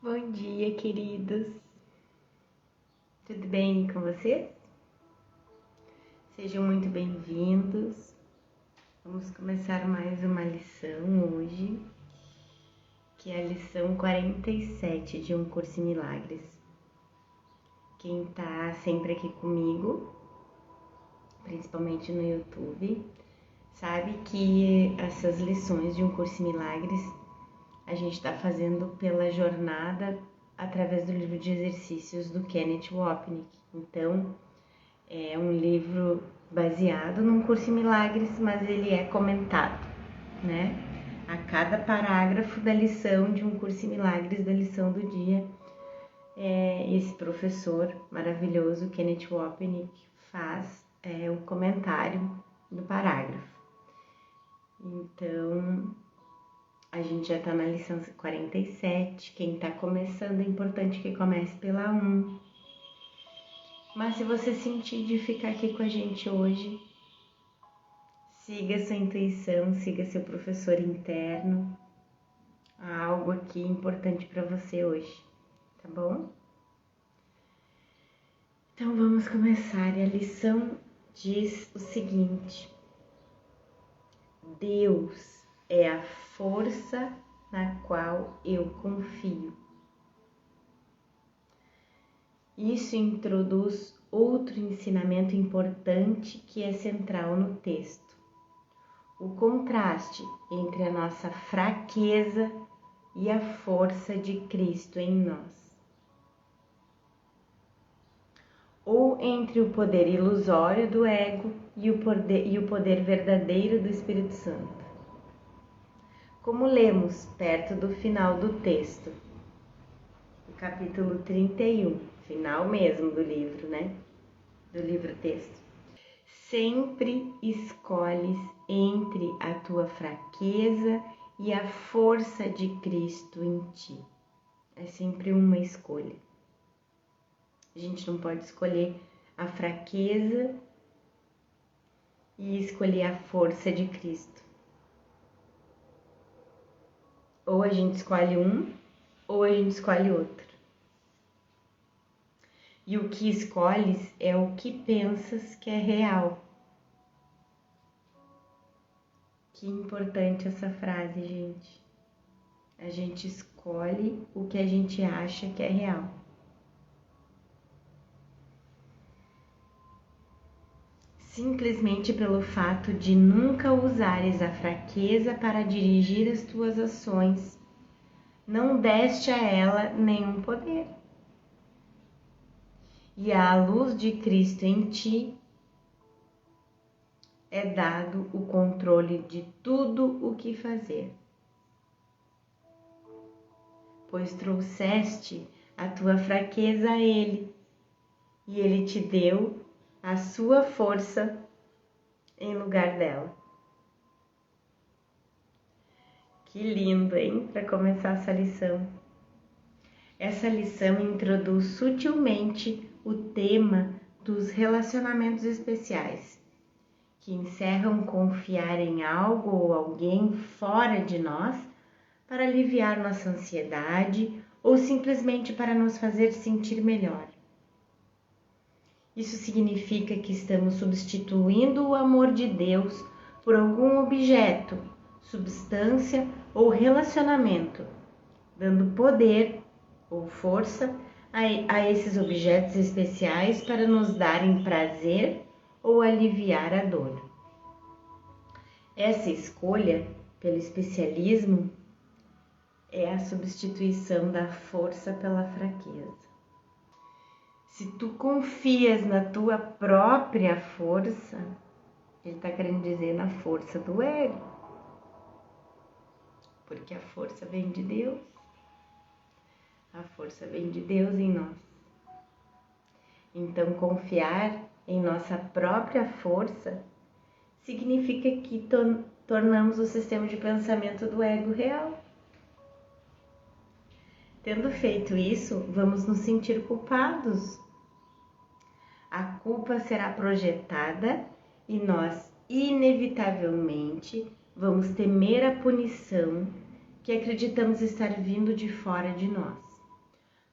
Bom dia, queridos. Tudo bem com vocês? Sejam muito bem-vindos. Vamos começar mais uma lição hoje, que é a lição 47 de Um Curso em Milagres. Quem tá sempre aqui comigo, principalmente no YouTube, sabe que essas lições de Um Curso em Milagres a gente está fazendo pela jornada através do livro de exercícios do Kenneth Wapnick. Então, é um livro baseado num curso em milagres, mas ele é comentado, né? A cada parágrafo da lição de Um Curso em Milagres, da lição do dia, esse professor maravilhoso, Kenneth Wapnick, faz o comentário do parágrafo. Então, a gente já está na lição 47, quem está começando é importante que comece pela 1. Mas se você sentir de ficar aqui com a gente hoje, siga sua intuição, siga seu professor interno. Há algo aqui importante para você hoje, tá bom? Então vamos começar. E a lição diz o seguinte: Deus é a força na qual eu confio. Isso introduz outro ensinamento importante que é central no texto: o contraste entre a nossa fraqueza e a força de Cristo em nós, ou entre o poder ilusório do ego e o poder verdadeiro do Espírito Santo. Como lemos perto do final do texto, do capítulo 31, final mesmo do livro, né? Do livro-texto. Sempre escolhes entre a tua fraqueza e a força de Cristo em ti. É sempre uma escolha. A gente não pode escolher a fraqueza e escolher a força de Cristo. Ou a gente escolhe um, ou a gente escolhe outro. E o que escolhes é o que pensas que é real. Que importante essa frase, gente. A gente escolhe o que a gente acha que é real. Simplesmente pelo fato de nunca usares a fraqueza para dirigir as tuas ações, não deste a ela nenhum poder. E à luz de Cristo em ti é dado o controle de tudo o que fazer. Pois trouxeste a tua fraqueza a Ele, e Ele te deu a sua força em lugar dela. Que lindo, hein? Para começar essa lição. Essa lição introduz sutilmente o tema dos relacionamentos especiais, que encerram confiar em algo ou alguém fora de nós para aliviar nossa ansiedade ou simplesmente para nos fazer sentir melhor. Isso significa que estamos substituindo o amor de Deus por algum objeto, substância ou relacionamento, dando poder ou força a esses objetos especiais para nos darem prazer ou aliviar a dor. Essa escolha pelo especialismo é a substituição da força pela fraqueza. Se tu confias na tua própria força, ele está querendo dizer na força do ego, porque a força vem de Deus. A força vem de Deus em nós. Então, confiar em nossa própria força significa que tornamos o sistema de pensamento do ego real. Tendo feito isso, vamos nos sentir culpados. A culpa será projetada e nós, inevitavelmente, vamos temer a punição que acreditamos estar vindo de fora de nós.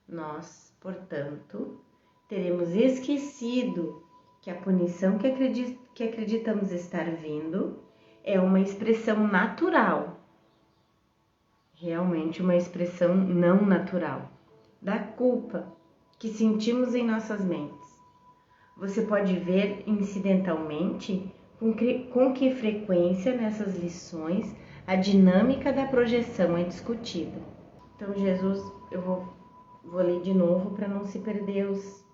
Nós, portanto, teremos esquecido que a punição que acreditamos estar vindo é uma expressão natural, realmente uma expressão não natural, da culpa que sentimos em nossas mentes. Você pode ver incidentalmente com que frequência nessas lições a dinâmica da projeção é discutida. Então, Jesus, eu vou ler de novo para não se perder os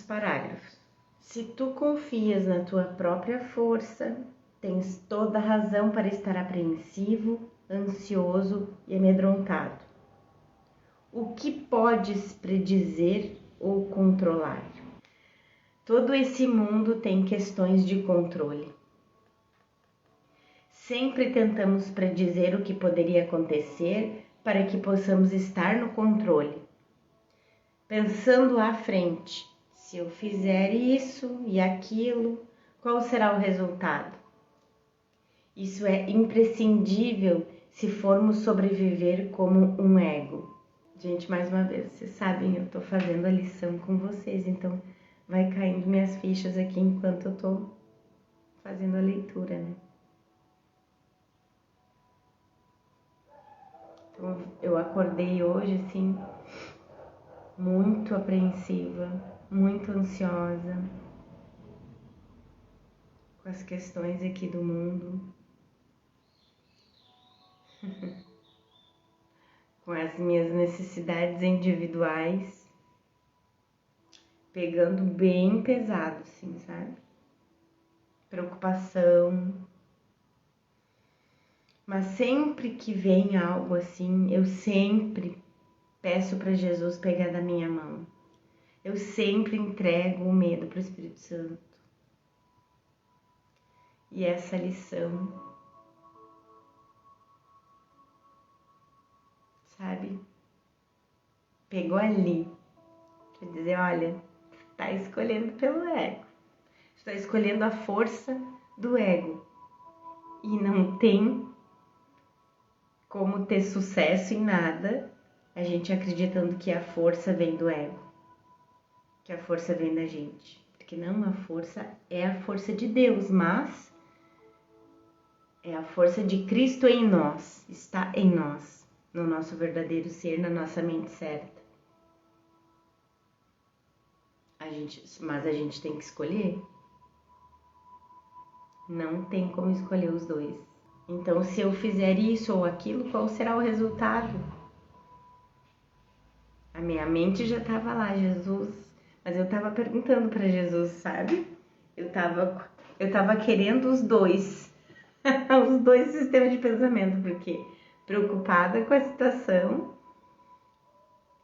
parágrafos. Se tu confias na tua própria força, tens toda a razão para estar apreensivo, ansioso e amedrontado. O que podes predizer ou controlar? Todo esse mundo tem questões de controle. Sempre tentamos predizer o que poderia acontecer para que possamos estar no controle. Pensando à frente, se eu fizer isso e aquilo, qual será o resultado? Isso é imprescindível se formos sobreviver como um ego. Gente, mais uma vez, vocês sabem, eu tô fazendo a lição com vocês, então vai caindo minhas fichas aqui enquanto eu tô fazendo a leitura, né? Então, eu acordei hoje, assim, muito apreensiva, muito ansiosa com as questões aqui do mundo, com as minhas necessidades individuais, pegando bem pesado, assim, sabe? Preocupação. Mas sempre que vem algo assim, eu sempre peço para Jesus pegar da minha mão. Eu sempre entrego o medo para o Espírito Santo. E essa lição, sabe? Pegou ali. Quer dizer, olha, tá escolhendo pelo ego. Está escolhendo a força do ego. E não tem como ter sucesso em nada, a gente acreditando que a força vem do ego, que a força vem da gente. Porque não, a força é a força de Deus, mas é a força de Cristo em nós, está em nós, no nosso verdadeiro ser, na nossa mente certa. Mas a gente tem que escolher. Não tem como escolher os dois. Então, se eu fizer isso ou aquilo, qual será o resultado? A minha mente já estava lá, Jesus, mas eu estava perguntando para Jesus, sabe? Eu tava querendo os dois, os dois sistemas de pensamento, porque preocupada com a situação,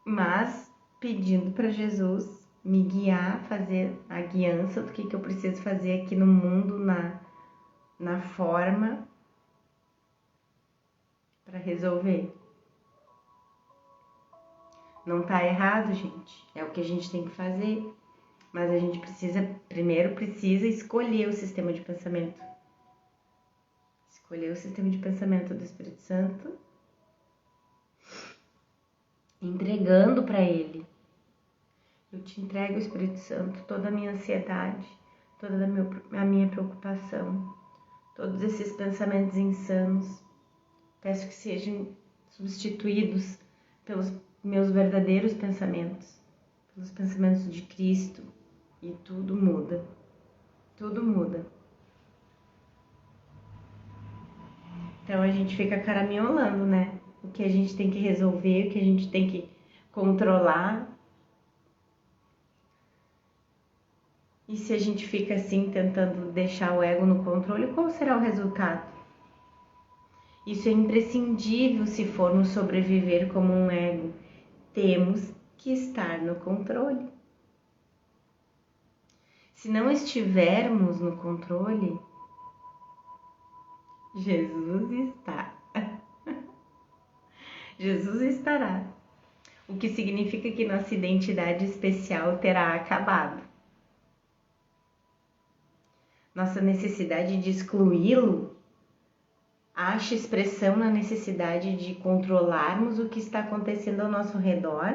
mas pedindo para Jesus me guiar, fazer a guiança do que eu preciso fazer aqui no mundo, na forma, para resolver. Não tá errado, gente. É o que a gente tem que fazer. Mas a gente primeiro precisa escolher o sistema de pensamento. Escolher o sistema de pensamento do Espírito Santo, entregando para Ele. Eu te entrego, Espírito Santo, toda a minha ansiedade, toda a minha preocupação, todos esses pensamentos insanos. Peço que sejam substituídos pelos meus verdadeiros pensamentos, pelos pensamentos de Cristo, e tudo muda. Tudo muda. Então a gente fica caraminholando, né? O que a gente tem que resolver, o que a gente tem que controlar. E se a gente fica assim tentando deixar o ego no controle, qual será o resultado? Isso é imprescindível se formos sobreviver como um ego. Temos que estar no controle. Se não estivermos no controle, Jesus está. Jesus estará. O que significa que nossa identidade especial terá acabado. Nossa necessidade de excluí-lo acha expressão na necessidade de controlarmos o que está acontecendo ao nosso redor,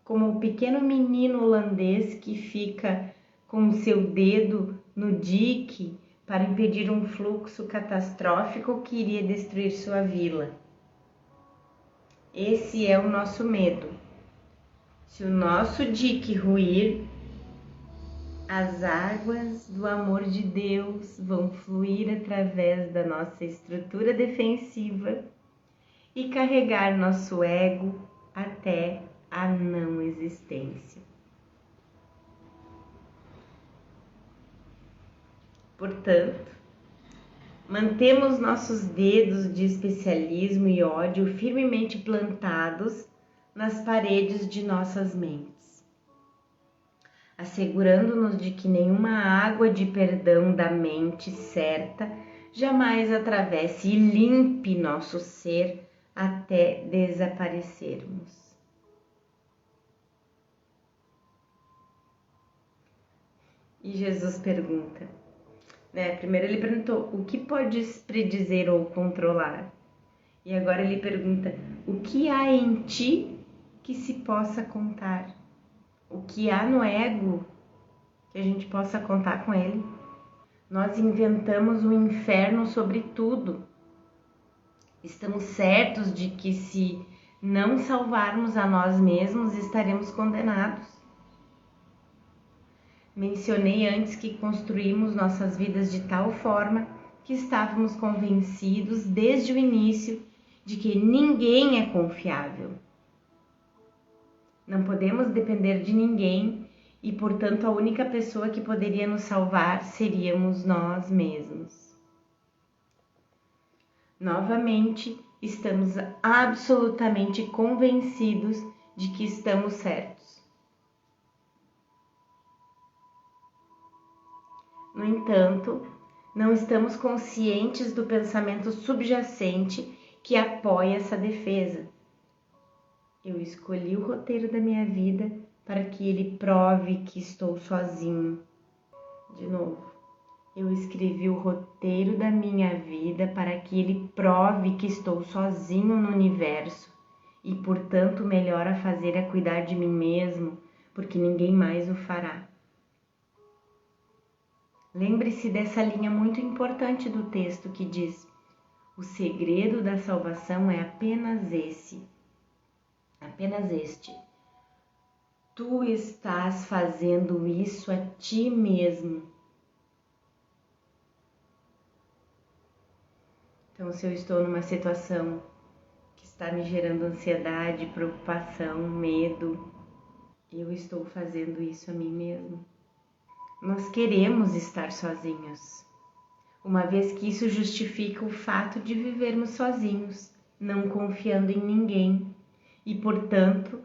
como o pequeno menino holandês que fica com o seu dedo no dique para impedir um fluxo catastrófico que iria destruir sua vila. Esse é o nosso medo. Se o nosso dique ruir, as águas do amor de Deus vão fluir através da nossa estrutura defensiva e carregar nosso ego até a não existência. Portanto, mantemos nossos dedos de especialismo e ódio firmemente plantados nas paredes de nossas mentes, assegurando-nos de que nenhuma água de perdão da mente certa jamais atravesse e limpe nosso ser até desaparecermos. E Jesus pergunta, primeiro ele perguntou, o que podes predizer ou controlar? E agora ele pergunta, o que há em ti que se possa contar? O que há no ego que a gente possa contar com ele? Nós inventamos um inferno sobre tudo. Estamos certos de que se não salvarmos a nós mesmos, estaremos condenados. Mencionei antes que construímos nossas vidas de tal forma que estávamos convencidos desde o início de que ninguém é confiável. Não podemos depender de ninguém e, portanto, a única pessoa que poderia nos salvar seríamos nós mesmos. Novamente, estamos absolutamente convencidos de que estamos certos. No entanto, não estamos conscientes do pensamento subjacente que apoia essa defesa. Eu escolhi o roteiro da minha vida para que ele prove que estou sozinho. De novo, eu escrevi o roteiro da minha vida para que ele prove que estou sozinho no universo e, portanto, o melhor a fazer é cuidar de mim mesmo, porque ninguém mais o fará. Lembre-se dessa linha muito importante do texto que diz: o segredo da salvação é apenas este. Tu estás fazendo isso a ti mesmo. Então, se eu estou numa situação que está me gerando ansiedade, preocupação, medo, eu estou fazendo isso a mim mesmo. Nós queremos estar sozinhos, uma vez que isso justifica o fato de vivermos sozinhos, não confiando em ninguém, e, portanto,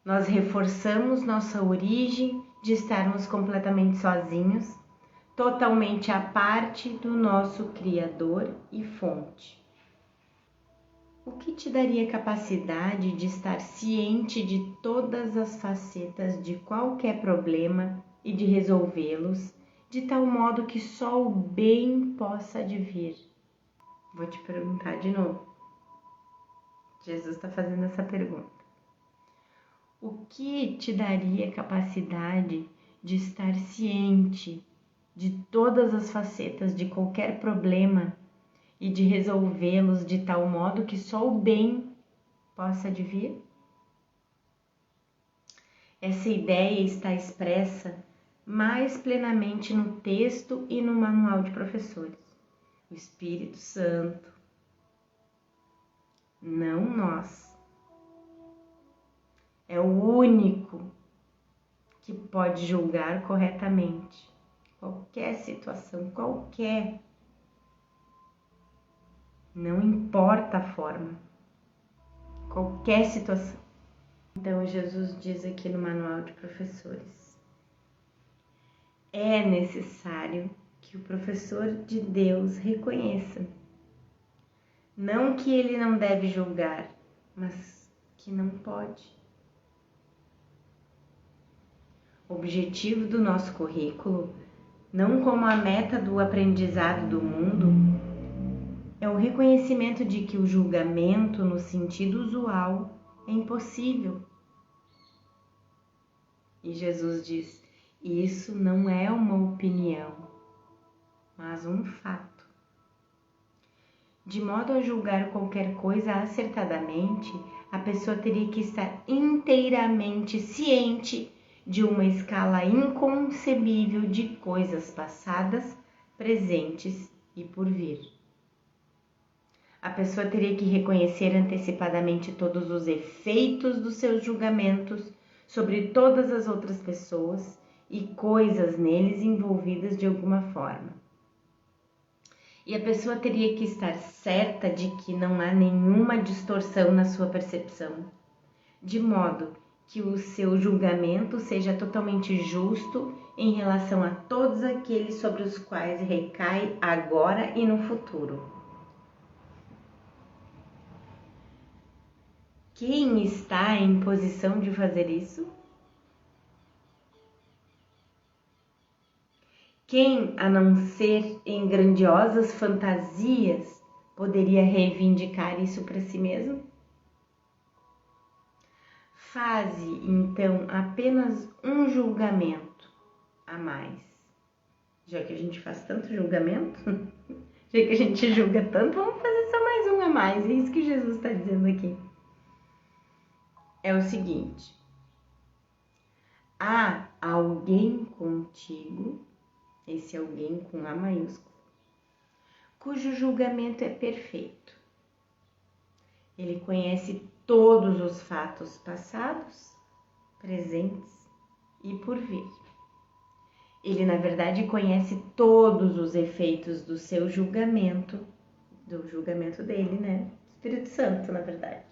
nós reforçamos nossa origem de estarmos completamente sozinhos, totalmente à parte do nosso Criador e fonte. O que te daria capacidade de estar ciente de todas as facetas de qualquer problema e de resolvê-los de tal modo que só o bem possa advir? Vou te perguntar de novo. Jesus está fazendo essa pergunta. O que te daria capacidade de estar ciente de todas as facetas de qualquer problema e de resolvê-los de tal modo que só o bem possa advir? Essa ideia está expressa mais plenamente no texto e no manual de professores. O Espírito Santo, não nós, é o único que pode julgar corretamente qualquer situação, não importa a forma, qualquer situação. Então Jesus diz aqui no manual de professores: é necessário que o professor de Deus reconheça, não que ele não deve julgar, mas que não pode. O objetivo do nosso currículo, não como a meta do aprendizado do mundo, é o reconhecimento de que o julgamento, no sentido usual, é impossível. E Jesus diz: isso não é uma opinião, mas um fato. De modo a julgar qualquer coisa acertadamente, a pessoa teria que estar inteiramente ciente de uma escala inconcebível de coisas passadas, presentes e por vir. A pessoa teria que reconhecer antecipadamente todos os efeitos dos seus julgamentos sobre todas as outras pessoas e coisas neles envolvidas de alguma forma. E a pessoa teria que estar certa de que não há nenhuma distorção na sua percepção, de modo que o seu julgamento seja totalmente justo em relação a todos aqueles sobre os quais recai agora e no futuro. Quem está em posição de fazer isso? Quem, a não ser em grandiosas fantasias, poderia reivindicar isso para si mesmo? Faze, então, apenas um julgamento a mais. Já que a gente faz tanto julgamento, já que a gente julga tanto, vamos fazer só mais um a mais. É isso que Jesus está dizendo aqui. É o seguinte: há alguém contigo, esse alguém com A maiúsculo, cujo julgamento é perfeito. Ele conhece todos os fatos passados, presentes e por vir. Ele, na verdade, conhece todos os efeitos do seu julgamento, do julgamento dele, né? Espírito Santo, na verdade.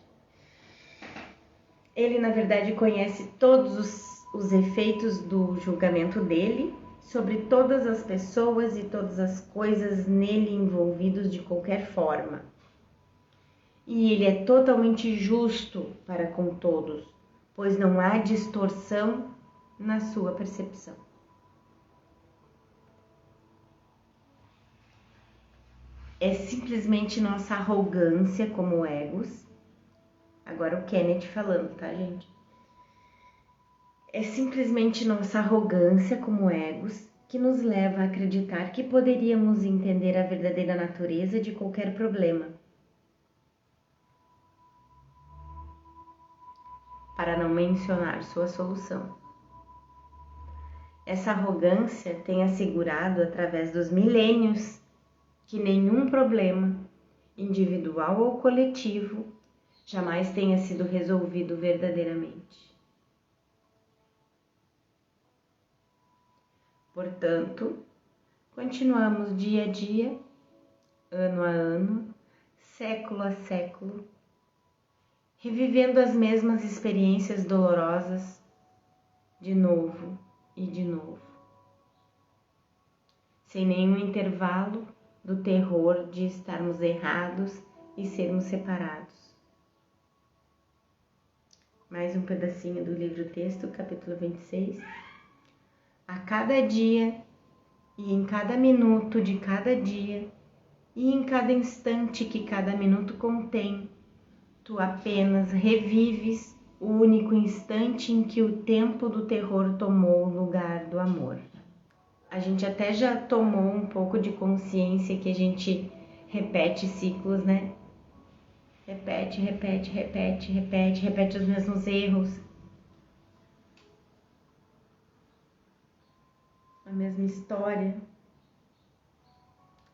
Ele, na verdade, conhece todos os efeitos do julgamento dele sobre todas as pessoas e todas as coisas nele envolvidos de qualquer forma. E ele é totalmente justo para com todos, pois não há distorção na sua percepção. É simplesmente nossa arrogância como egos. Agora o Kenneth falando, tá, gente? É simplesmente nossa arrogância como egos que nos leva a acreditar que poderíamos entender a verdadeira natureza de qualquer problema, para não mencionar sua solução. Essa arrogância tem assegurado através dos milênios que nenhum problema, individual ou coletivo, jamais tenha sido resolvido verdadeiramente. Portanto, continuamos dia a dia, ano a ano, século a século, revivendo as mesmas experiências dolorosas de novo e de novo, sem nenhum intervalo do terror de estarmos errados e sermos separados. Mais um pedacinho do livro-texto, capítulo 26. A cada dia e em cada minuto de cada dia e em cada instante que cada minuto contém, tu apenas revives o único instante em que o tempo do terror tomou o lugar do amor. A gente até já tomou um pouco de consciência que a gente repete ciclos, né? Repete os mesmos erros, a mesma história.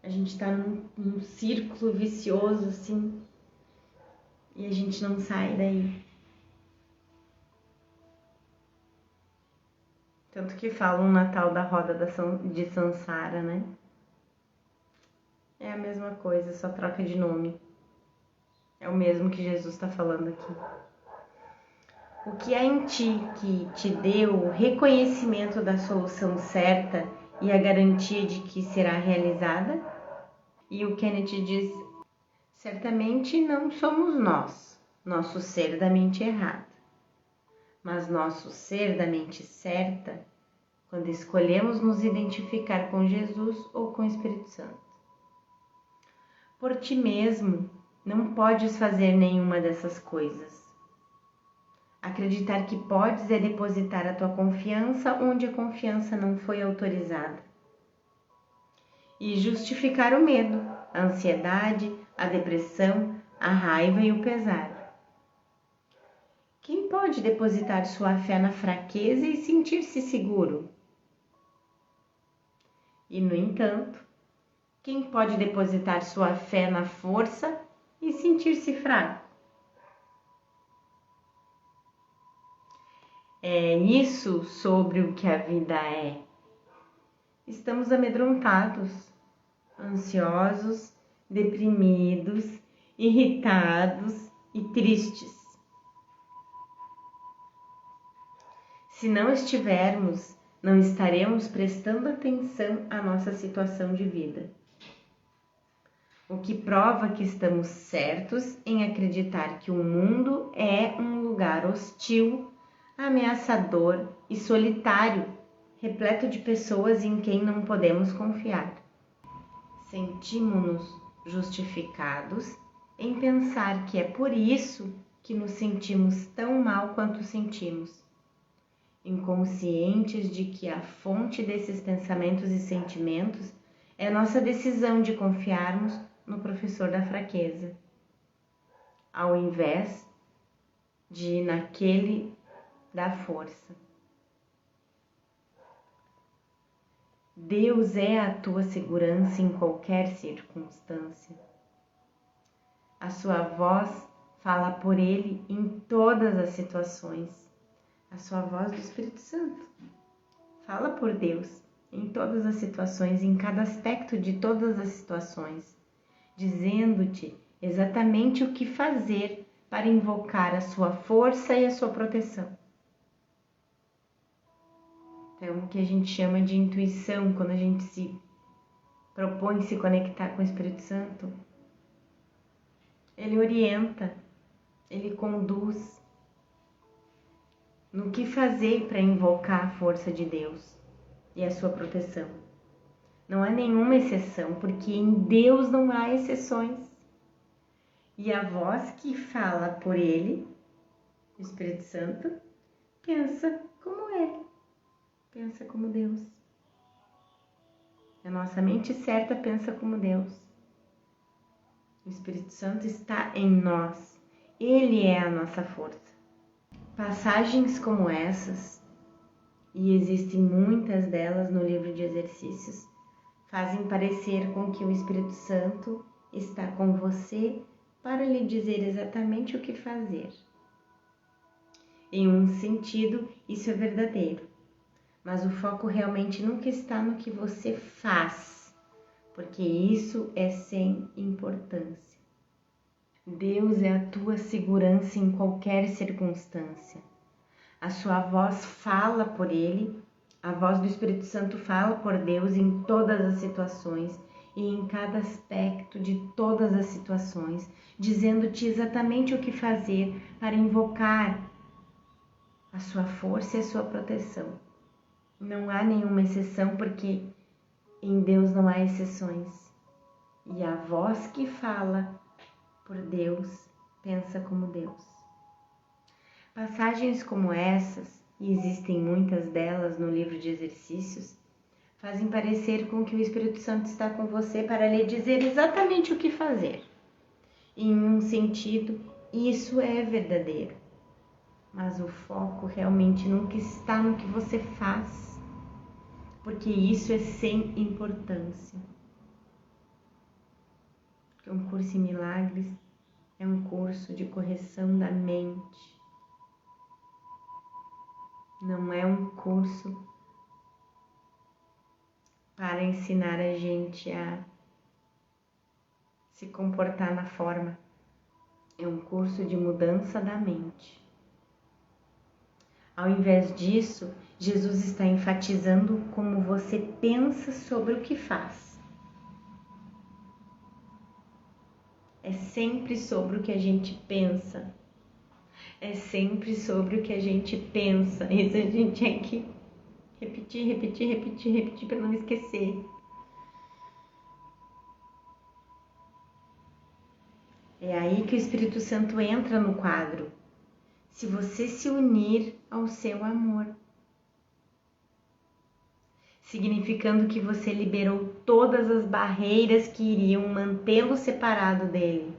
A gente tá num círculo vicioso, assim, e a gente não sai daí. Tanto que falam um Natal da roda de Sansara, né? É a mesma coisa, só troca de nome. É o mesmo que Jesus está falando aqui. O que há em ti que te deu o reconhecimento da solução certa e a garantia de que será realizada? E o Kenneth diz: certamente não somos nós, nosso ser da mente errada, mas nosso ser da mente certa, quando escolhemos nos identificar com Jesus ou com o Espírito Santo. Por ti mesmo, não podes fazer nenhuma dessas coisas. Acreditar que podes é depositar a tua confiança onde a confiança não foi autorizada. E justificar o medo, a ansiedade, a depressão, a raiva e o pesar. Quem pode depositar sua fé na fraqueza e sentir-se seguro? E, no entanto, quem pode depositar sua fé na força e sentir-se fraco? É isso sobre o que a vida é. Estamos amedrontados, ansiosos, deprimidos, irritados e tristes. Se não estivermos, não estaremos prestando atenção à nossa situação de vida. O que prova que estamos certos em acreditar que o mundo é um lugar hostil, ameaçador e solitário, repleto de pessoas em quem não podemos confiar. Sentimos-nos justificados em pensar que é por isso que nos sentimos tão mal quanto sentimos, inconscientes de que a fonte desses pensamentos e sentimentos é nossa decisão de confiarmos no professor da fraqueza, ao invés de ir naquele da força. Deus é a tua segurança em qualquer circunstância. A sua voz fala por Ele em todas as situações. A sua voz do Espírito Santo fala por Deus em todas as situações, em cada aspecto de todas as situações, dizendo-te exatamente o que fazer para invocar a sua força e a sua proteção. É o que a gente chama de intuição, quando a gente se propõe se conectar com o Espírito Santo. Ele orienta, ele conduz no que fazer para invocar a força de Deus e a sua proteção. Não há nenhuma exceção, porque em Deus não há exceções. E a voz que fala por ele, o Espírito Santo, pensa como ele, pensa como Deus. A nossa mente certa pensa como Deus. O Espírito Santo está em nós. Ele é a nossa força. Passagens como essas, e existem muitas delas no livro de exercícios, fazem parecer com que o Espírito Santo está com você para lhe dizer exatamente o que fazer. Em um sentido, isso é verdadeiro, mas o foco realmente nunca está no que você faz, porque isso é sem importância. Deus é a tua segurança em qualquer circunstância. A sua voz fala por Ele, a voz do Espírito Santo fala por Deus em todas as situações e em cada aspecto de todas as situações, dizendo-te exatamente o que fazer para invocar a sua força e a sua proteção. Não há nenhuma exceção, porque em Deus não há exceções. E a voz que fala por Deus pensa como Deus. Passagens como essas, e existem muitas delas no livro de exercícios, fazem parecer com que o Espírito Santo está com você para lhe dizer exatamente o que fazer. Em um sentido, isso é verdadeiro, mas o foco realmente nunca está no que você faz, porque isso é sem importância. Porque um curso em milagres é um curso de correção da mente. Não é um curso para ensinar a gente a se comportar na forma. É um curso de mudança da mente. Ao invés disso, Jesus está enfatizando como você pensa sobre o que faz. É sempre sobre o que a gente pensa. É sempre sobre o que a gente pensa. Isso a gente tem que repetir para não esquecer. É aí que o Espírito Santo entra no quadro. Se você se unir ao seu amor, significando que você liberou todas as barreiras que iriam mantê-lo separado dele.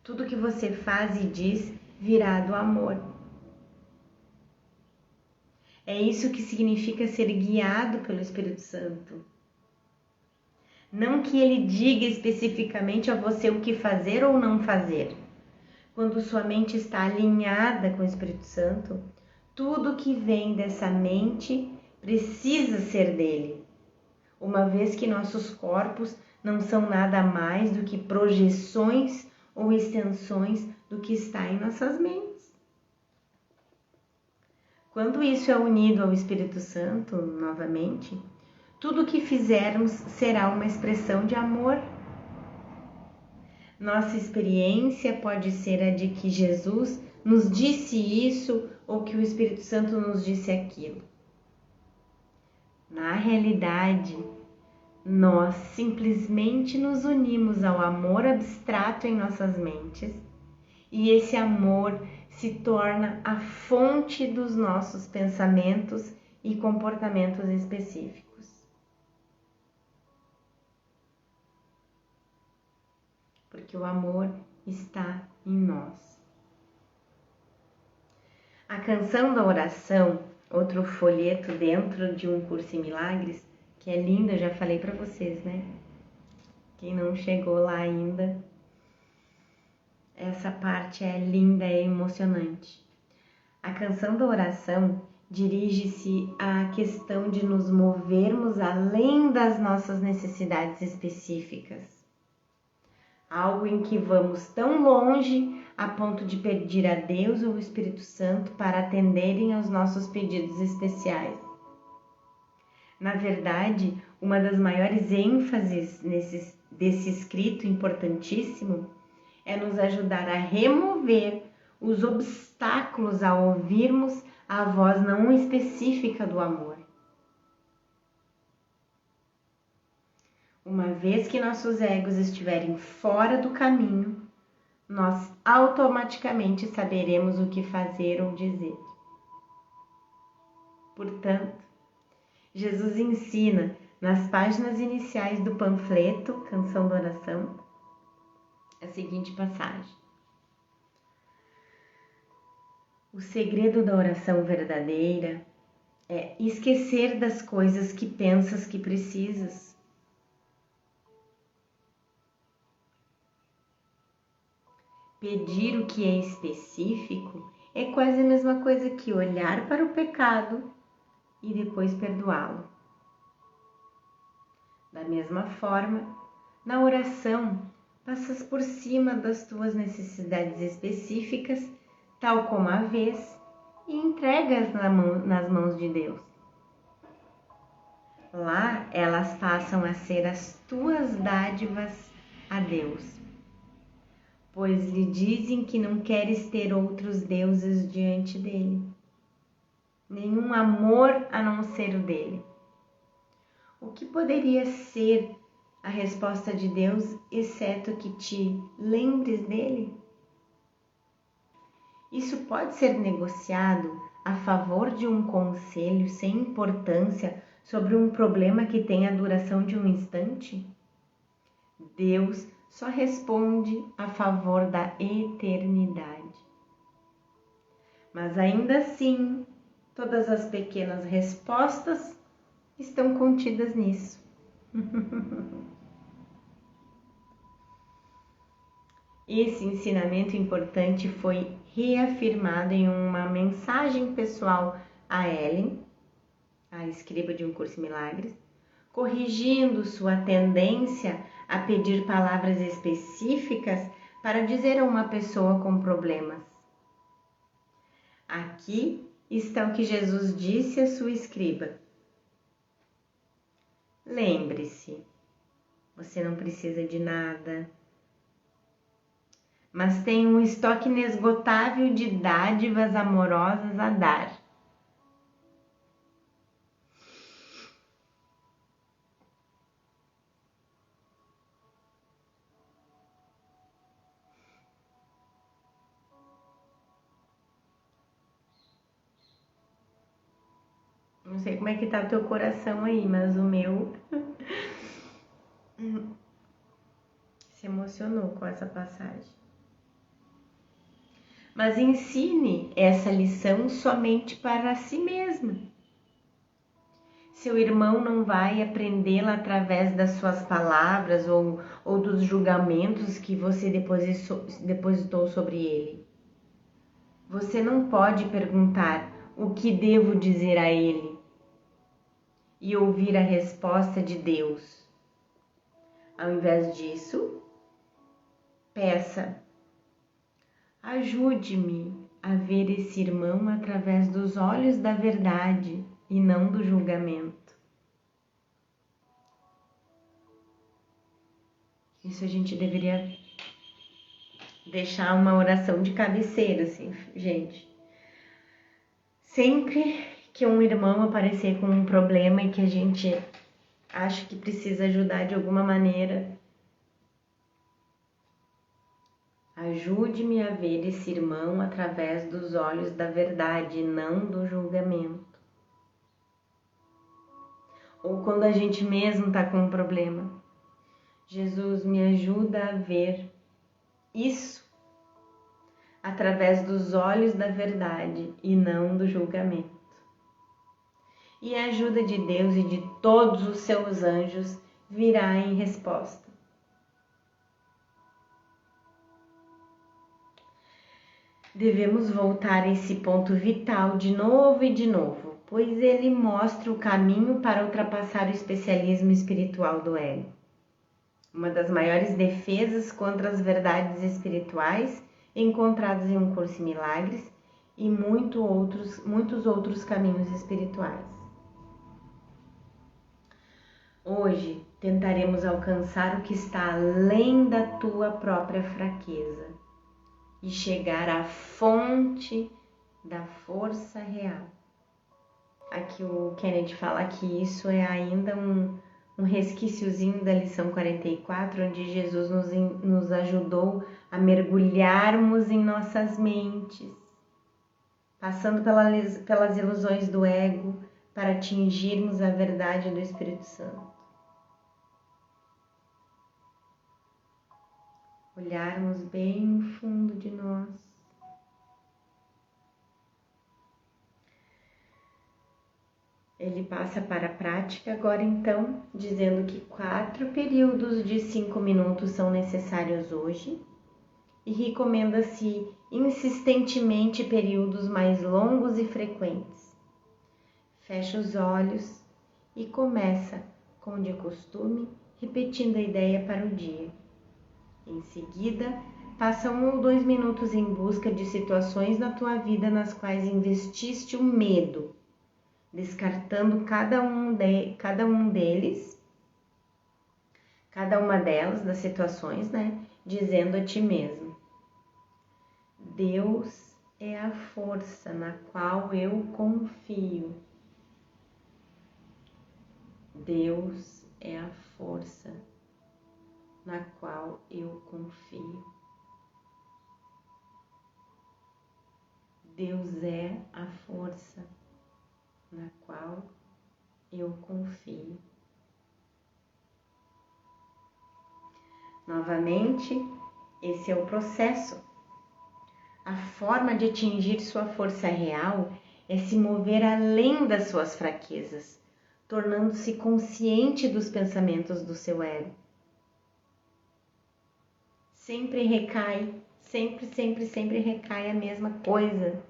Tudo que você faz e diz virá do amor. É isso que significa ser guiado pelo Espírito Santo. Não que ele diga especificamente a você o que fazer ou não fazer. Quando sua mente está alinhada com o Espírito Santo, tudo que vem dessa mente precisa ser dele, uma vez que nossos corpos não são nada mais do que projeções ou extensões do que está em nossas mentes. Quando isso é unido ao Espírito Santo, novamente, tudo o que fizermos será uma expressão de amor. Nossa experiência pode ser a de que Jesus nos disse isso ou que o Espírito Santo nos disse aquilo. Na realidade, nós simplesmente nos unimos ao amor abstrato em nossas mentes e esse amor se torna a fonte dos nossos pensamentos e comportamentos específicos. Porque o amor está em nós. A canção da oração, outro folheto dentro de um curso em milagres, que é lindo, eu já falei para vocês, né? Quem não chegou lá ainda, essa parte é linda, é emocionante. A canção da oração dirige-se à questão de nos movermos além das nossas necessidades específicas. Algo em que vamos tão longe a ponto de pedir a Deus ou o Espírito Santo para atenderem aos nossos pedidos especiais. Na verdade, uma das maiores ênfases desse escrito importantíssimo é nos ajudar a remover os obstáculos ao ouvirmos a voz não específica do amor. Uma vez que nossos egos estiverem fora do caminho, nós automaticamente saberemos o que fazer ou dizer. Portanto, Jesus ensina nas páginas iniciais do panfleto Canção da Oração a seguinte passagem: o segredo da oração verdadeira é esquecer das coisas que pensas que precisas. Pedir o que é específico é quase a mesma coisa que olhar para o pecado e depois perdoá-lo. Da mesma forma, na oração, passas por cima das tuas necessidades específicas, tal como a vez, e entregas nas mãos de Deus. Lá, elas passam a ser as tuas dádivas a Deus, pois lhe dizem que não queres ter outros deuses diante dele, nenhum amor a não ser o dele. O que poderia ser a resposta de Deus, exceto que te lembres dele? Isso pode ser negociado a favor de um conselho sem importância sobre um problema que tem a duração de um instante? Deus só responde a favor da eternidade. Mas ainda assim, todas as pequenas respostas estão contidas nisso. Esse ensinamento importante foi reafirmado em uma mensagem pessoal a Ellen, a escriba de Um Curso em Milagres, corrigindo sua tendência a pedir palavras específicas para dizer a uma pessoa com problemas. Aqui está o que Jesus disse à sua escriba: lembre-se, você não precisa de nada, mas tem um estoque inesgotável de dádivas amorosas a dar. Não sei como é que tá o teu coração aí, mas o meu se emocionou com essa passagem. Mas ensine essa lição somente para si mesma. Seu irmão não vai aprendê-la através das suas palavras ou dos julgamentos que você depositou sobre ele. Você não pode perguntar o que devo dizer a ele e ouvir a resposta de Deus. Ao invés disso, peça: ajude-me a ver esse irmão através dos olhos da verdade e não do julgamento. Isso a gente deveria deixar uma oração de cabeceira, assim, gente. Sempre que um irmão aparecer com um problema e que a gente acha que precisa ajudar de alguma maneira, ajude-me a ver esse irmão através dos olhos da verdade e não do julgamento. Ou quando a gente mesmo está com um problema, Jesus, me ajuda a ver isso através dos olhos da verdade e não do julgamento. E a ajuda de Deus e de todos os seus anjos virá em resposta. Devemos voltar a esse ponto vital de novo e de novo, pois ele mostra o caminho para ultrapassar o especialismo espiritual do ego. Uma das maiores defesas contra as verdades espirituais encontradas em Um Curso em Milagres e muitos outros caminhos espirituais. Hoje tentaremos alcançar o que está além da tua própria fraqueza e chegar à fonte da força real. Aqui o Kennedy fala que isso é ainda um resquíciozinho da lição 44, onde Jesus nos ajudou a mergulharmos em nossas mentes, passando pelas ilusões do ego para atingirmos a verdade do Espírito Santo. Olharmos bem no fundo de nós. Ele passa para a prática agora então, dizendo que 4 períodos de 5 minutos são necessários hoje e recomenda-se insistentemente períodos mais longos e frequentes. Fecha os olhos e começa, como de costume, repetindo a ideia para o dia. Em seguida, passa 1 ou 2 minutos em busca de situações na tua vida nas quais investiste o medo, descartando cada uma delas, das situações, dizendo a ti mesmo: Deus é a força na qual eu confio. Deus é a força na qual eu confio. Deus é a força na qual eu confio. Novamente, esse é o processo. A forma de atingir sua força real é se mover além das suas fraquezas, tornando-se consciente dos pensamentos do seu ego. Sempre recai a mesma coisa.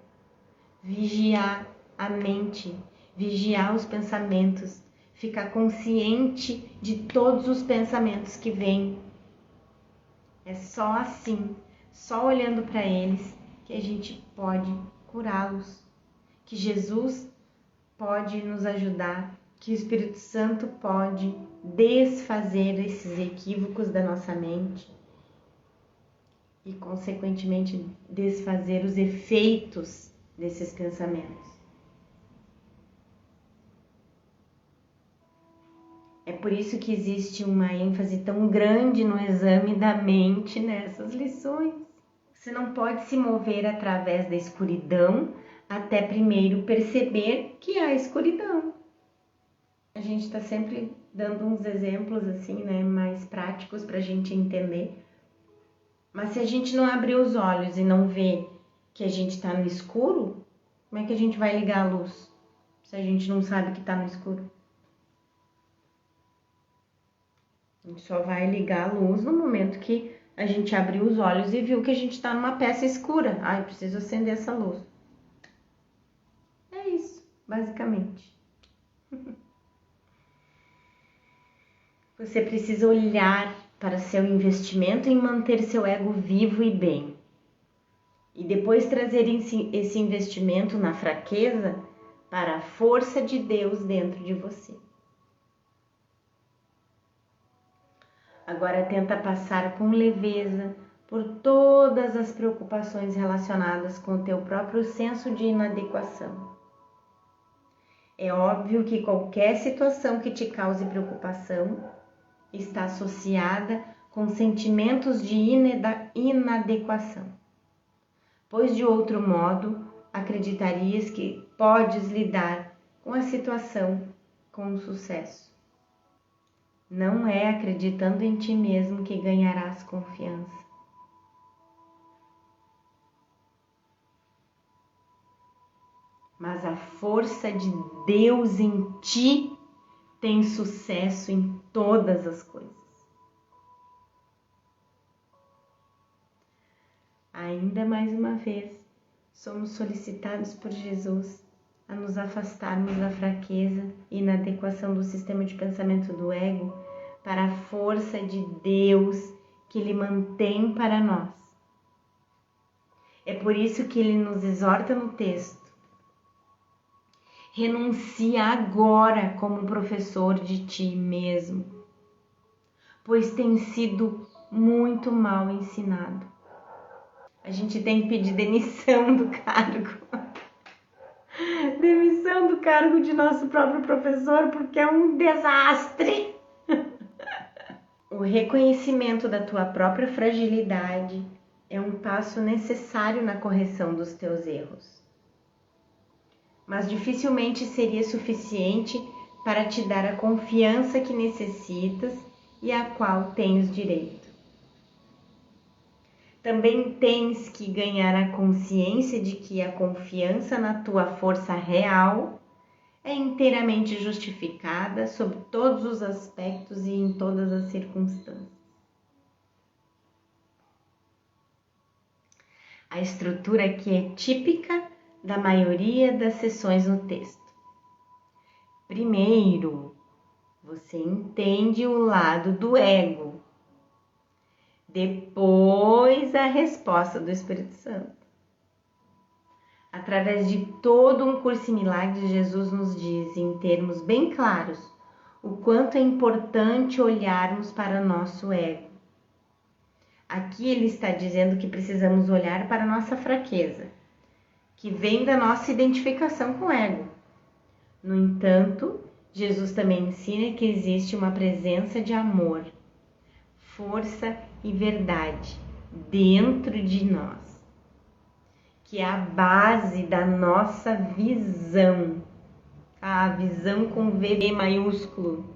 Vigiar a mente, vigiar os pensamentos, ficar consciente de todos os pensamentos que vêm. É só assim, só olhando para eles, que a gente pode curá-los, que Jesus pode nos ajudar, que o Espírito Santo pode desfazer esses equívocos da nossa mente e, consequentemente, desfazer os efeitos desses pensamentos. É por isso que existe uma ênfase tão grande no exame da mente nessas lições. Você não pode se mover através da escuridão até primeiro perceber que há escuridão. A gente está sempre dando uns exemplos assim, né, mais práticos para a gente entender. Mas se a gente não abrir os olhos e não ver que a gente está no escuro, como é que a gente vai ligar a luz se a gente não sabe que está no escuro? A gente só vai ligar a luz no momento que a gente abriu os olhos e viu que a gente está numa peça escura. Eu preciso acender essa luz. É isso, basicamente. Você precisa olhar para seu investimento em manter seu ego vivo e bem. E depois trazer esse investimento na fraqueza para a força de Deus dentro de você. Agora tenta passar com leveza por todas as preocupações relacionadas com o teu próprio senso de inadequação. É óbvio que qualquer situação que te cause preocupação está associada com sentimentos de inadequação, pois de outro modo acreditarias que podes lidar com a situação com sucesso. Não é acreditando em ti mesmo que ganharás confiança. Mas a força de Deus em ti tem sucesso em todas as coisas. Ainda mais uma vez, somos solicitados por Jesus a nos afastarmos da fraqueza e inadequação do sistema de pensamento do ego para a força de Deus que Ele mantém para nós. É por isso que Ele nos exorta no texto. Renuncia agora como professor de ti mesmo, pois tem sido muito mal ensinado. A gente tem que pedir demissão do cargo. Demissão do cargo de nosso próprio professor, porque é um desastre. O reconhecimento da tua própria fragilidade é um passo necessário na correção dos teus erros. Mas dificilmente seria suficiente para te dar a confiança que necessitas e a qual tens direito. Também tens que ganhar a consciência de que a confiança na tua força real é inteiramente justificada sob todos os aspectos e em todas as circunstâncias. A estrutura aqui é típica da maioria das sessões no texto. Primeiro, você entende o lado do ego. Depois, a resposta do Espírito Santo. Através de todo um curso em milagres, Jesus nos diz, em termos bem claros, o quanto é importante olharmos para nosso ego. Aqui ele está dizendo que precisamos olhar para a nossa fraqueza, que vem da nossa identificação com o ego. No entanto, Jesus também ensina que existe uma presença de amor, força e verdade dentro de nós, que é a base da nossa visão, a visão com V maiúsculo,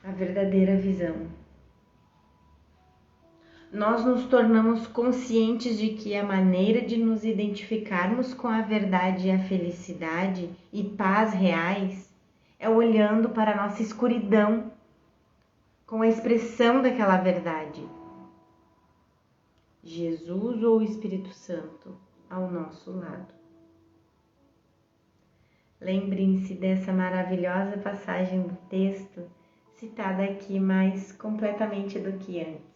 a verdadeira visão. Nós nos tornamos conscientes de que a maneira de nos identificarmos com a verdade e a felicidade e paz reais é olhando para a nossa escuridão com a expressão daquela verdade. Jesus ou o Espírito Santo ao nosso lado. Lembrem-se dessa maravilhosa passagem do texto, citada aqui mais completamente do que antes.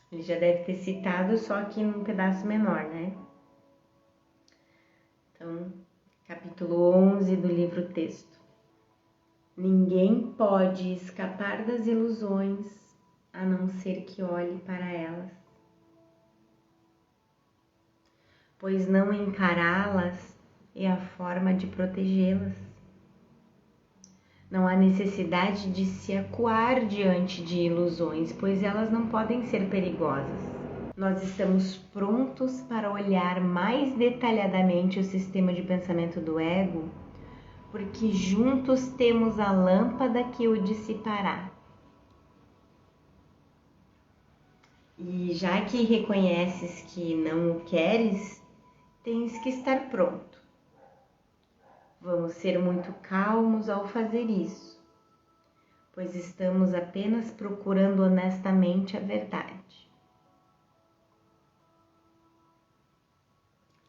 Ele já deve ter citado, só que num pedaço menor, né? Então, capítulo 11 do livro texto. Ninguém pode escapar das ilusões a não ser que olhe para elas, pois não encará-las é a forma de protegê-las. Não há necessidade de se acuar diante de ilusões, pois elas não podem ser perigosas. Nós estamos prontos para olhar mais detalhadamente o sistema de pensamento do ego, porque juntos temos a lâmpada que o dissipará. E já que reconheces que não o queres, tens que estar pronto. Vamos ser muito calmos ao fazer isso, pois estamos apenas procurando honestamente a verdade.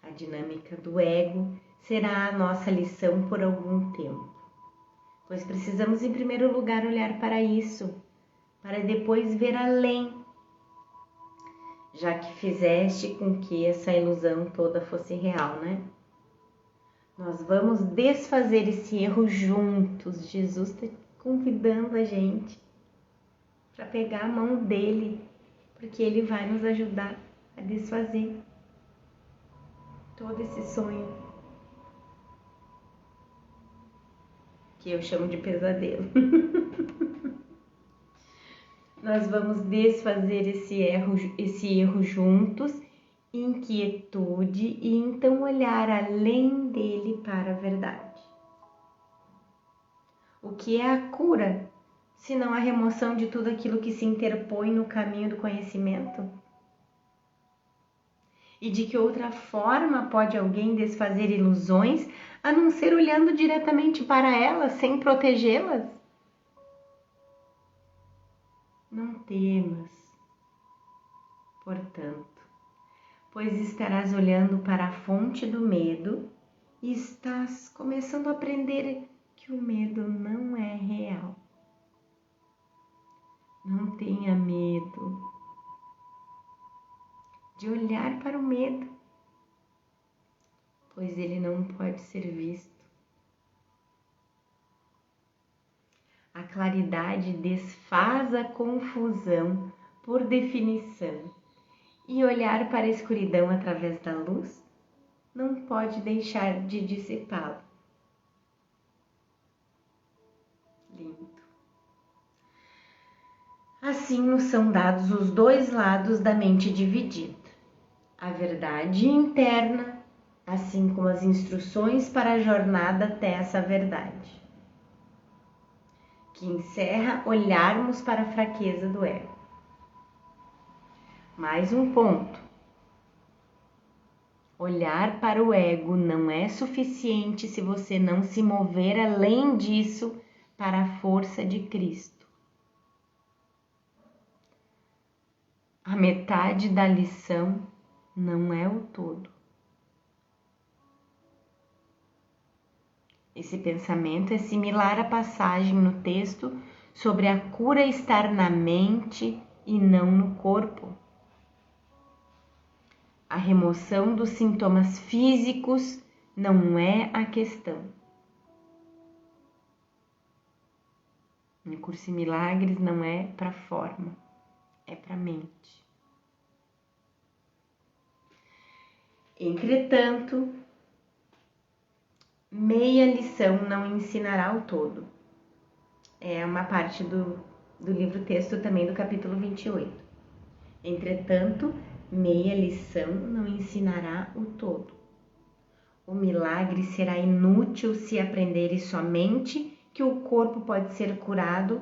A dinâmica do ego será a nossa lição por algum tempo, pois precisamos em primeiro lugar olhar para isso, para depois ver além, já que fizeste com que essa ilusão toda fosse real, né? Nós vamos desfazer esse erro juntos. Jesus está convidando a gente para pegar a mão dele, porque ele vai nos ajudar a desfazer todo esse sonho que eu chamo de pesadelo. Nós vamos desfazer esse erro juntos, em quietude, e então olhar além dele para a verdade. O que é a cura, se não a remoção de tudo aquilo que se interpõe no caminho do conhecimento? E de que outra forma pode alguém desfazer ilusões, a não ser olhando diretamente para elas, sem protegê-las? Não temas, portanto, pois estarás olhando para a fonte do medo e estás começando a aprender que o medo não é real. Não tenha medo de olhar para o medo, pois ele não pode ser visto. A claridade desfaz a confusão por definição, e olhar para a escuridão através da luz não pode deixar de dissipá-la. Lindo. Assim nos são dados os dois lados da mente dividida: a verdade interna, assim como as instruções para a jornada até essa verdade, que encerra olharmos para a fraqueza do ego. Mais um ponto. Olhar para o ego não é suficiente se você não se mover além disso para a força de Cristo. A metade da lição não é o todo. Esse pensamento é similar à passagem no texto sobre a cura estar na mente e não no corpo. A remoção dos sintomas físicos não é a questão. No Curso em Milagres não é para forma, é para mente. Entretanto, meia lição não ensinará o todo. É uma parte do livro texto também do capítulo 28. Entretanto, meia lição não ensinará o todo. O milagre será inútil se aprenderes somente que o corpo pode ser curado,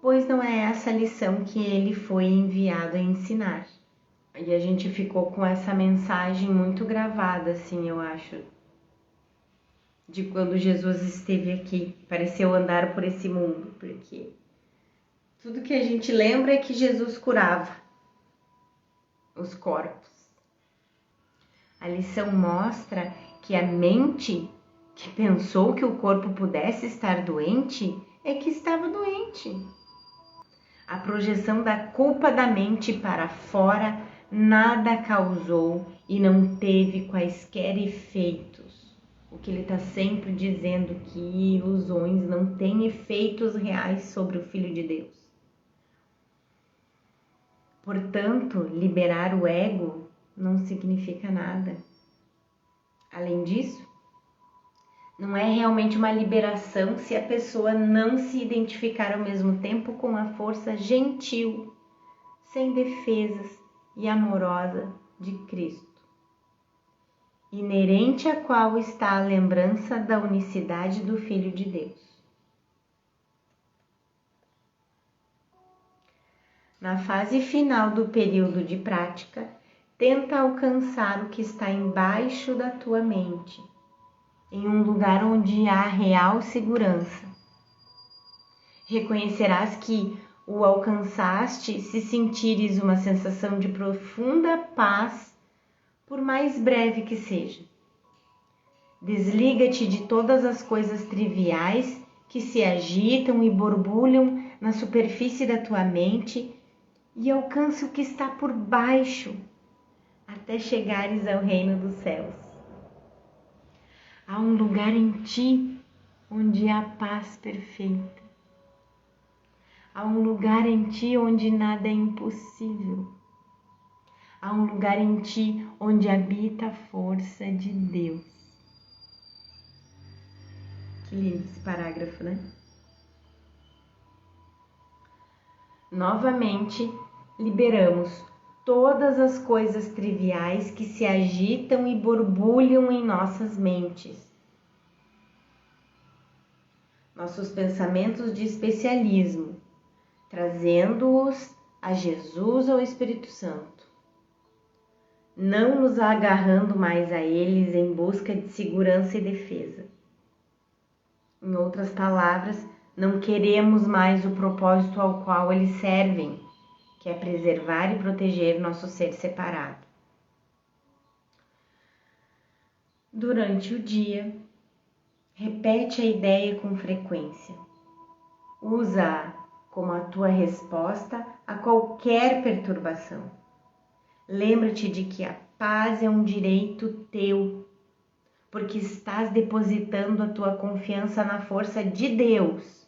pois não é essa lição que ele foi enviado a ensinar. E a gente ficou com essa mensagem muito gravada, assim, eu acho, de quando Jesus esteve aqui, pareceu andar por esse mundo, porque tudo que a gente lembra é que Jesus curava os corpos. A lição mostra que a mente que pensou que o corpo pudesse estar doente é que estava doente. A projeção da culpa da mente para fora nada causou e não teve quaisquer efeitos. O que ele está sempre dizendo que ilusões não têm efeitos reais sobre o Filho de Deus. Portanto, liberar o ego não significa nada. Além disso, não é realmente uma liberação se a pessoa não se identificar ao mesmo tempo com a força gentil, sem defesas e amorosa de Cristo, inerente à qual está a lembrança da unicidade do Filho de Deus. Na fase final do período de prática, tenta alcançar o que está embaixo da tua mente, em um lugar onde há real segurança. Reconhecerás que o alcançaste se sentires uma sensação de profunda paz, por mais breve que seja. Desliga-te de todas as coisas triviais que se agitam e borbulham na superfície da tua mente e alcança o que está por baixo, até chegares ao reino dos céus. Há um lugar em ti onde há paz perfeita. Há um lugar em ti onde nada é impossível. Há um lugar em ti onde habita a força de Deus. Que lindo esse parágrafo, né? Novamente, liberamos todas as coisas triviais que se agitam e borbulham em nossas mentes. Nossos pensamentos de especialismo, trazendo-os a Jesus ou ao Espírito Santo. Não nos agarrando mais a eles em busca de segurança e defesa. Em outras palavras, não queremos mais o propósito ao qual eles servem, que é preservar e proteger nosso ser separado. Durante o dia, repete a ideia com frequência. Usa-a como a tua resposta a qualquer perturbação. Lembra-te de que a paz é um direito teu, porque estás depositando a tua confiança na força de Deus,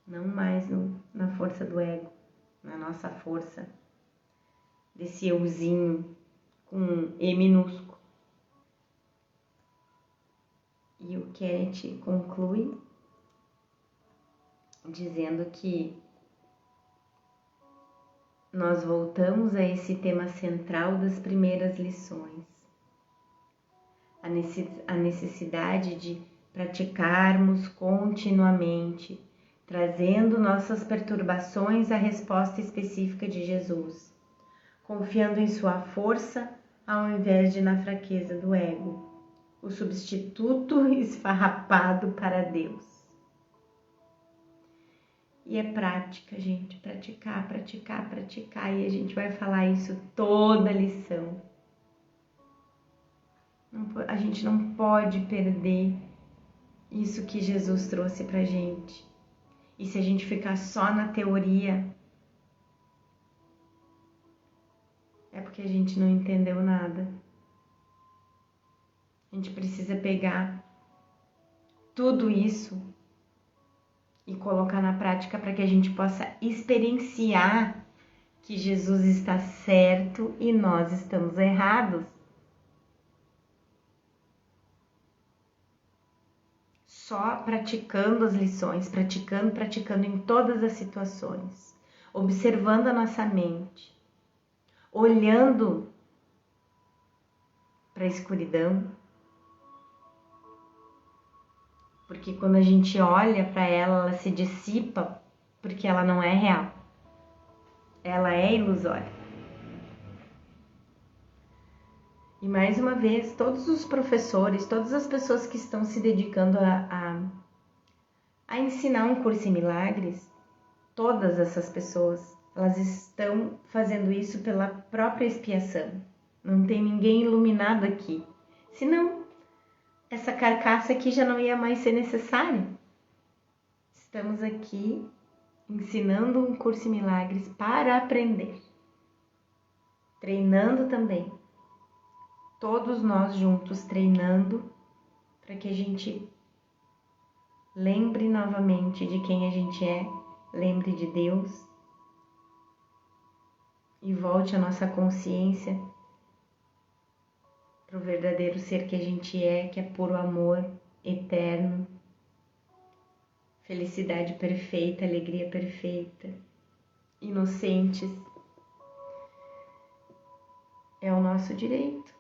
não mais na força do ego, na nossa força, desse euzinho com E minúsculo. E o Kenneth conclui dizendo que nós voltamos a esse tema central das primeiras lições, a necessidade de praticarmos continuamente, trazendo nossas perturbações à resposta específica de Jesus, confiando em sua força ao invés de na fraqueza do ego, o substituto esfarrapado para Deus. E é prática, gente, praticar, e a gente vai falar isso toda a lição. A gente não pode perder isso que Jesus trouxe pra gente. E se a gente ficar só na teoria, é porque a gente não entendeu nada. A gente precisa pegar tudo isso e colocar na prática para que a gente possa experienciar que Jesus está certo e nós estamos errados. Só praticando as lições, praticando em todas as situações, observando a nossa mente, olhando para a escuridão, porque quando a gente olha para ela se dissipa, porque ela não é real, ela é ilusória. E mais uma vez, todos os professores, todas as pessoas que estão se dedicando a ensinar um curso em milagres, todas essas pessoas, elas estão fazendo isso pela própria expiação. Não tem ninguém iluminado aqui. Senão, essa carcaça aqui já não ia mais ser necessária. Estamos aqui ensinando um curso em milagres para aprender. Treinando também. Todos nós juntos treinando para que a gente lembre novamente de quem a gente é, lembre de Deus e volte a nossa consciência para o verdadeiro ser que a gente é, que é puro amor, eterno, felicidade perfeita, alegria perfeita, inocentes. É o nosso direito,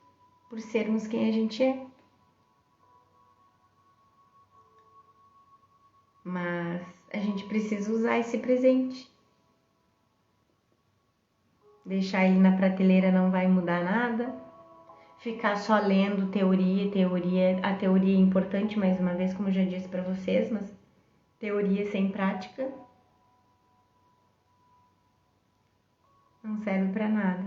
por sermos quem a gente é. Mas a gente precisa usar esse presente. Deixar ele na prateleira não vai mudar nada. Ficar só lendo teoria, a teoria é importante, mais uma vez, como eu já disse para vocês, mas teoria sem prática não serve para nada.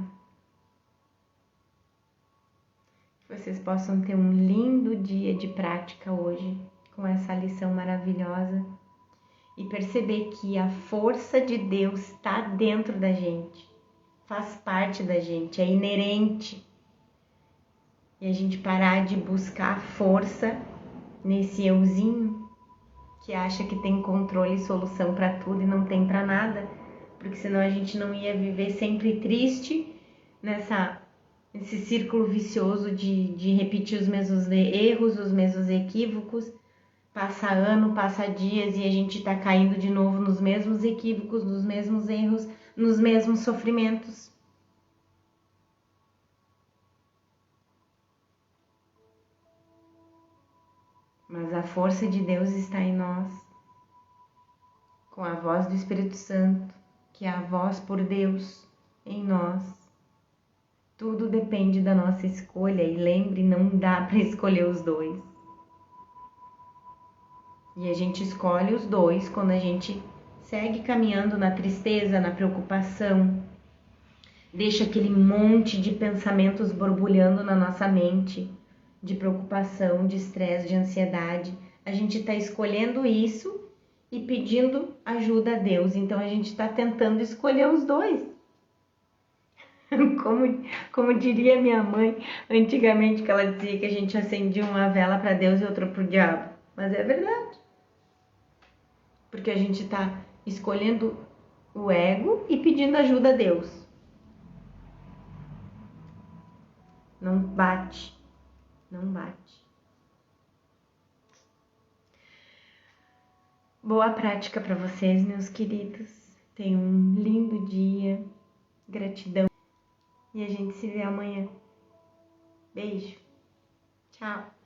Que vocês possam ter um lindo dia de prática hoje, com essa lição maravilhosa, e perceber que a força de Deus está dentro da gente, faz parte da gente, é inerente. E a gente parar de buscar força nesse euzinho que acha que tem controle e solução para tudo e não tem para nada, porque senão a gente não ia viver sempre triste nesse círculo vicioso de repetir os mesmos erros, os mesmos equívocos. Passa ano, passa dias e a gente tá caindo de novo nos mesmos equívocos, nos mesmos erros, nos mesmos sofrimentos. Mas a força de Deus está em nós, com a voz do Espírito Santo, que é a voz por Deus em nós. Tudo depende da nossa escolha e lembre, não dá para escolher os dois. E a gente escolhe os dois quando a gente segue caminhando na tristeza, na preocupação, deixa aquele monte de pensamentos borbulhando na nossa mente, de preocupação, de estresse, de ansiedade. A gente está escolhendo isso e pedindo ajuda a Deus. Então a gente está tentando escolher os dois. Como diria minha mãe antigamente, que ela dizia que a gente acendia uma vela para Deus e outra para o diabo. Mas é verdade. Porque a gente está escolhendo o ego e pedindo ajuda a Deus. Não bate. Não bate. Boa prática para vocês, meus queridos. Tenham um lindo dia. Gratidão. E a gente se vê amanhã. Beijo. Tchau.